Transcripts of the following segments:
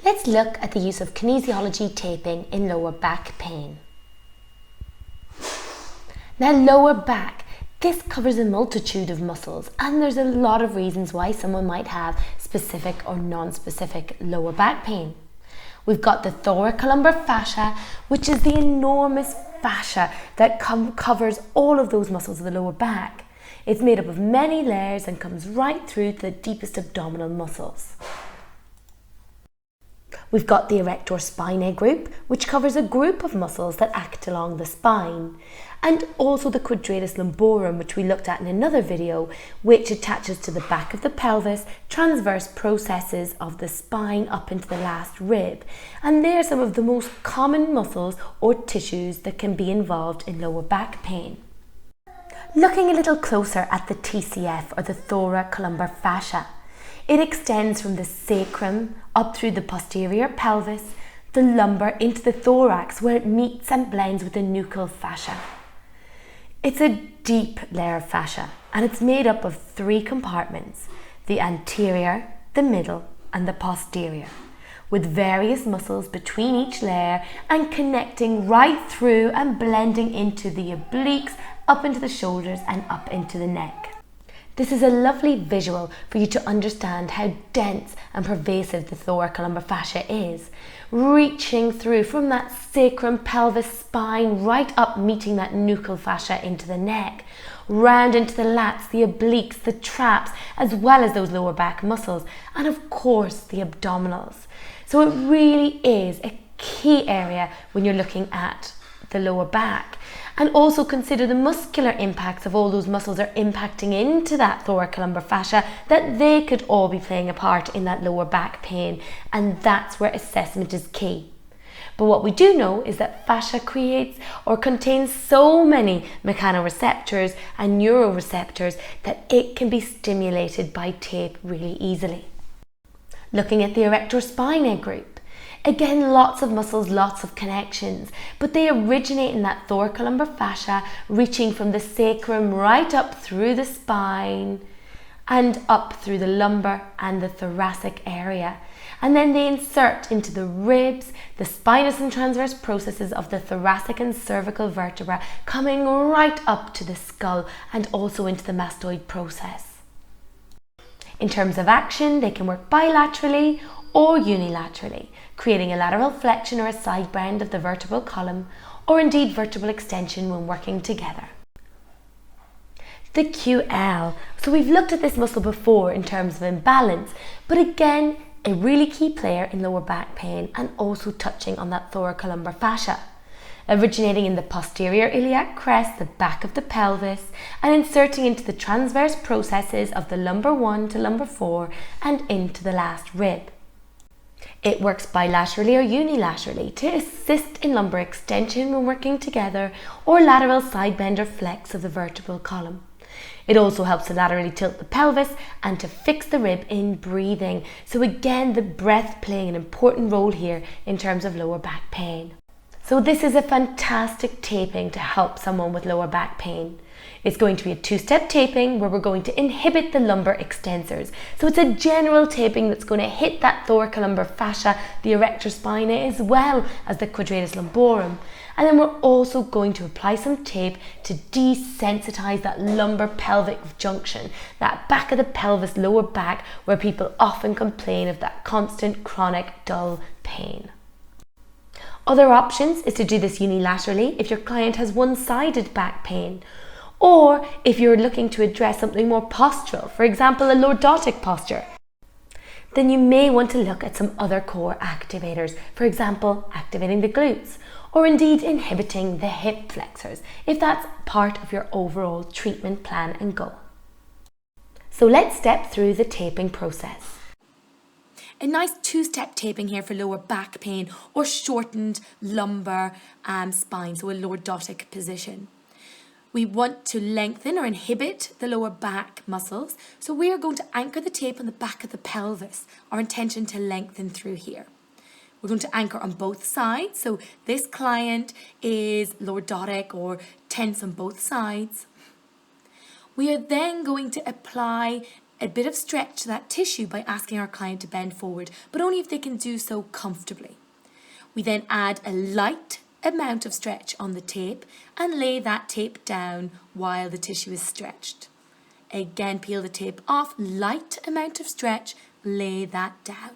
Let's look at the use of kinesiology taping in lower back pain. Now, lower back, this covers a multitude of muscles, and there's a lot of reasons why someone might have specific or non-specific lower back pain. We've got the thoracolumbar fascia, which is the enormous fascia that covers all of those muscles of the lower back. It's made up of many layers and comes right through to the deepest abdominal muscles. We've got the Erector Spinae group, which covers a group of muscles that act along the spine, and also the Quadratus Lumborum, which we looked at in another video, which attaches to the back of the pelvis, transverse processes of the spine up into the last rib, and they're some of the most common muscles or tissues that can be involved in lower back pain. Looking a little closer at the TCF, or the Thoracolumbar Fascia, it extends from the sacrum up through the posterior pelvis, the lumbar into the thorax, where it meets and blends with the nuchal fascia. It's a deep layer of fascia, and it's made up of 3 compartments: the anterior, the middle, and the posterior, with various muscles between each layer and connecting right through and blending into the obliques, up into the shoulders and up into the neck. This is a lovely visual for you to understand how dense and pervasive the thoracolumbar fascia is, reaching through from that sacrum, pelvis, spine, right up, meeting that nuchal fascia into the neck, round into the lats, the obliques, the traps, as well as those lower back muscles, and of course the abdominals. So it really is a key area when you're looking at the lower back. And also consider the muscular impacts of all those muscles are impacting into that thoracolumbar fascia, that they could all be playing a part in that lower back pain, and that's where assessment is key. But what we do know is that fascia creates or contains so many mechanoreceptors and neuroreceptors that it can be stimulated by tape really easily. Looking at the Erector Spinae group, again, lots of muscles, lots of connections, but they originate in that thoracolumbar fascia, reaching from the sacrum right up through the spine and up through the lumbar and the thoracic area. And then they insert into the ribs, the spinous and transverse processes of the thoracic and cervical vertebra, coming right up to the skull and also into the mastoid process. In terms of action, they can work bilaterally or unilaterally, creating a lateral flexion or a side bend of the vertebral column, or indeed vertebral extension when working together. The QL. So we've looked at this muscle before in terms of imbalance, but again, a really key player in lower back pain and also touching on that thoracolumbar fascia. Originating in the posterior iliac crest, the back of the pelvis, and inserting into the transverse processes of the lumbar 1 to lumbar 4 and into the last rib. It works bilaterally or unilaterally to assist in lumbar extension when working together, or lateral side bend or flex of the vertebral column. It also helps to laterally tilt the pelvis and to fix the rib in breathing. So again, the breath playing an important role here in terms of lower back pain. So this is a fantastic taping to help someone with lower back pain. It's going to be a 2-step taping where we're going to inhibit the lumbar extensors. So it's a general taping that's going to hit that thoracolumbar fascia, the Erector Spinae, as well as the Quadratus Lumborum. And then we're also going to apply some tape to desensitize that lumbar pelvic junction, that back of the pelvis, lower back, where people often complain of that constant chronic dull pain. Other options is to do this unilaterally if your client has one-sided back pain, or if you're looking to address something more postural, for example, a lordotic posture. Then you may want to look at some other core activators, for example, activating the glutes, or indeed inhibiting the hip flexors, if that's part of your overall treatment plan and goal. So let's step through the taping process. A nice 2-step taping here for lower back pain or shortened lumbar spine, so a lordotic position. We want to lengthen or inhibit the lower back muscles, so we are going to anchor the tape on the back of the pelvis, our intention to lengthen through here. We're going to anchor on both sides, so this client is lordotic or tense on both sides. We are then going to apply a bit of stretch to that tissue by asking our client to bend forward, but only if they can do so comfortably. We then add a light amount of stretch on the tape and lay that tape down while the tissue is stretched. Again, peel the tape off, light amount of stretch, lay that down.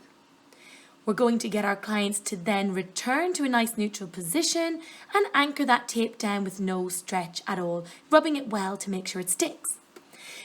We're going to get our clients to then return to a nice neutral position and anchor that tape down with no stretch at all, rubbing it well to make sure it sticks.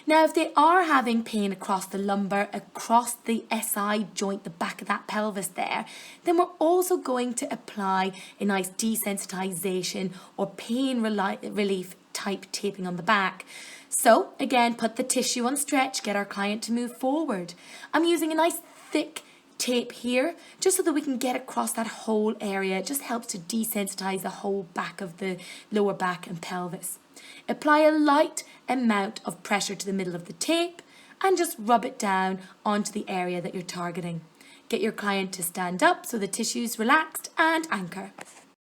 Now, if they are having pain across the lumbar, across the SI joint, the back of that pelvis there, then we're also going to apply a nice desensitization or pain relief type taping on the back. So again, put the tissue on stretch, get our client to move forward. I'm using a nice thick tape here just so that we can get across that whole area. It just helps to desensitize the whole back of the lower back and pelvis. Apply a light amount of pressure to the middle of the tape and just rub it down onto the area that you're targeting. Get your client to stand up so the tissue's relaxed and anchor.